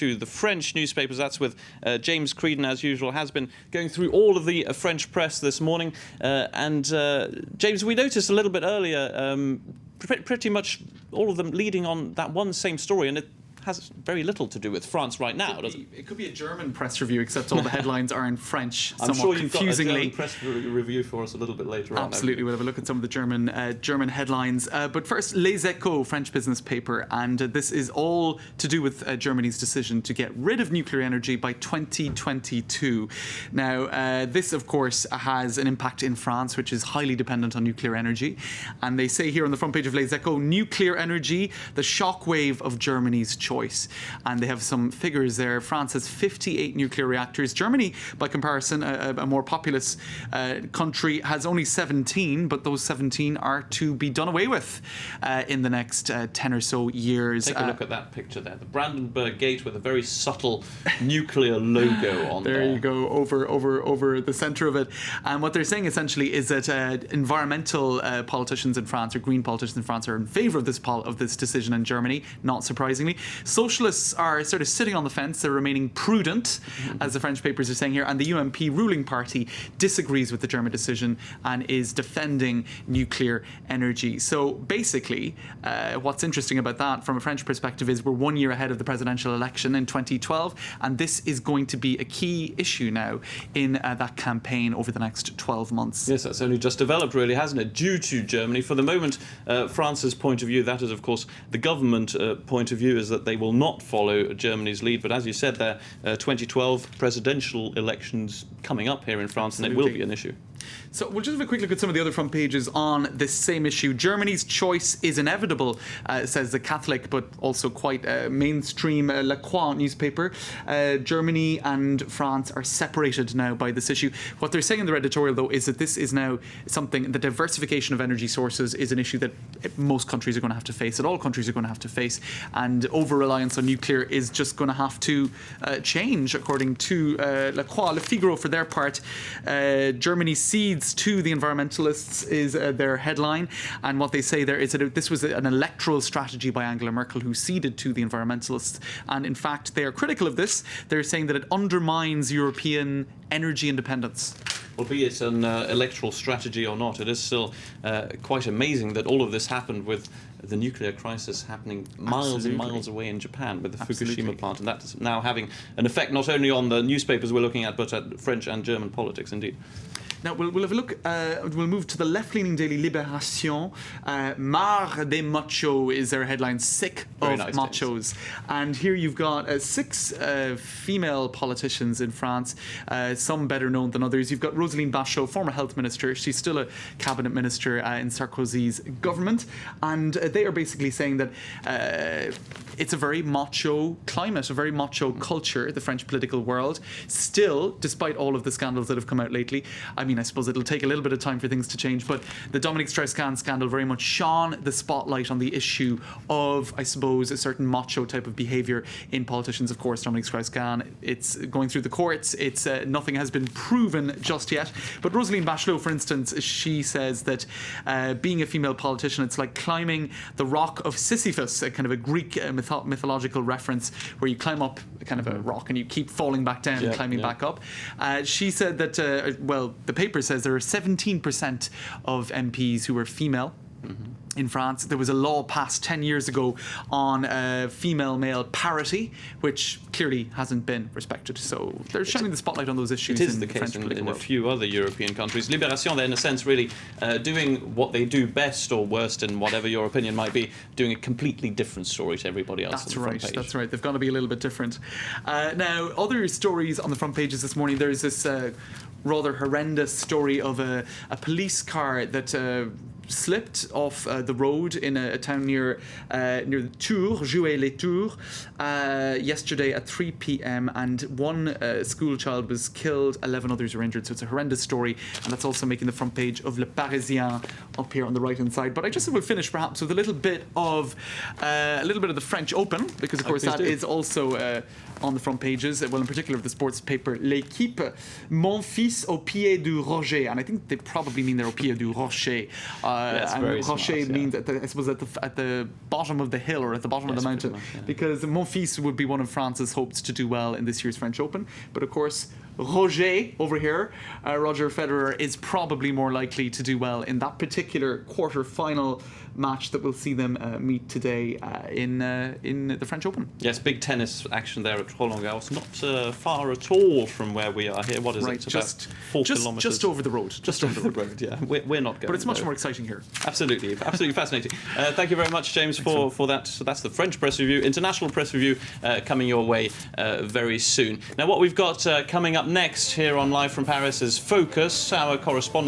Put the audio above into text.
to the French newspapers. That's with James Creedon, as usual, has been going through all of the French press this morning. James, we noticed a little bit earlier, pretty much all of them leading on that one same story, and it has very little to do with France right now, does it? It could be a German press review, except all the headlines are in French. I'm sure you've confusingly. got a German press review for us a little bit later on. Absolutely, we'll have a look at some of the German headlines. But first, Les Echos, French business paper, and this is all to do with Germany's decision to get rid of nuclear energy by 2022. Now, this, of course, has an impact in France, which is highly dependent on nuclear energy. And they say here on the front page of Les Echos, nuclear energy, the shockwave of Germany's choice. And they have some figures there. France has 58 nuclear reactors. Germany, by comparison, a more populous country, has only 17, but those 17 are to be done away with in the next 10 or so years. Take a look at that picture there. The Brandenburg Gate with a very subtle nuclear logo on there. There you go, over the centre of it. And what they're saying essentially is that environmental politicians in France, or green politicians in France, are in favour of this decision in Germany, not surprisingly. Socialists are sort of sitting on the fence. They're remaining prudent, as the French papers are saying here. And the UMP ruling party disagrees with the German decision and is defending nuclear energy. So basically, what's interesting about that from a French perspective is we're 1 year ahead of the presidential election in 2012. And this is going to be a key issue now in that campaign over the next 12 months. Yes, that's only just developed, really, hasn't it? Due to Germany. For the moment, France's point of view, that is, of course, the government point of view, is that they will not follow Germany's lead. But as you said there, 2012 presidential elections coming up here in France, and it will be an issue. So we'll just have a quick look at some of the other front pages on this same issue. Germany's choice is inevitable, says the Catholic but also quite mainstream La Croix newspaper. Germany and France are separated now by this issue. What they're saying in their editorial, though, is that this is now something, the diversification of energy sources is an issue that most countries are going to have to face, that all countries are going to have to face, and over-reliance on nuclear is just going to have to change, according to La Croix. Le Figaro, for their part, Germany cedes to the environmentalists is their headline, and what they say there is that this was an electoral strategy by Angela Merkel, who ceded to the environmentalists, and in fact they are critical of this. They're saying that it undermines European energy independence. Well, be it an electoral strategy or not, it is still quite amazing that all of this happened with the nuclear crisis happening miles and miles away in Japan with the Fukushima plant, and that's now having an effect not only on the newspapers we're looking at, but at French and German politics indeed. Now, we'll have a look, we'll move to the left-leaning daily Libération. Marre des machos is their headline, sick of machos. And here you've got 6 female politicians in France, some better known than others. You've got Roselyne Bachelot, former health minister. She's still a cabinet minister in Sarkozy's government. And they are basically saying that it's a very macho climate, a very macho culture, the French political world. Still, despite all of the scandals that have come out lately, I suppose it'll take a little bit of time for things to change, but the Dominique Strauss-Kahn scandal very much shone the spotlight on the issue of, I suppose, a certain macho type of behaviour in politicians. Of course, Dominique Strauss-Kahn, it's going through the courts. It's nothing has been proven just yet. But Roselyne Bachelot, for instance, she says that being a female politician, it's like climbing the rock of Sisyphus, a kind of a Greek mythological reference where you climb up a kind of a rock and you keep falling back down and climbing back up. She said that, the paper says there are 17% of MPs who are female. In France, there was a law passed 10 years ago on female-male parity, which clearly hasn't been respected. So they're shining the spotlight on those issues. It is in the case French in a few other European countries. Libération, they're in a sense really doing what they do best or worst, in whatever your opinion might be, doing a completely different story to everybody else. That's on the right. front page. That's right. They've got to be a little bit different. Now, other stories on the front pages this morning. There's this rather horrendous story of a police car that slipped off the road in a town near Tours, Joué-les-Tours, yesterday at 3 p.m. and one school child was killed, 11 others were injured. So it's a horrendous story, and that's also making the front page of Le Parisien up here on the right-hand side. But I just will finish perhaps with a little bit of the French Open, because of course that is also on the front pages. Well, in particular of the sports paper L'Équipe. Mon fils au pied du Rocher, and I think they probably mean they're au pied du Rocher. Yes, and very Rocher smart, yeah. means I suppose at the bottom of the hill or at the bottom of the Yes, mountain, pretty much, yeah. because Monfils would be one of France's hopes to do well in this year's French Open. But of course, Roger over here, Roger Federer, is probably more likely to do well in that particular quarter-final match that we'll see them meet today in the French Open. Yes, big tennis action there at Roland Garros. Not far at all from where we are here. What is it? Just About 4 kilometres. just over the road. Just over the road, yeah. We're not going. But it's much though. more exciting here. Absolutely fascinating. Thank you very much, James, for that. So that's the French press review, international press review coming your way very soon. Now, what we've got coming up next here on Live from Paris is Focus, our correspondent.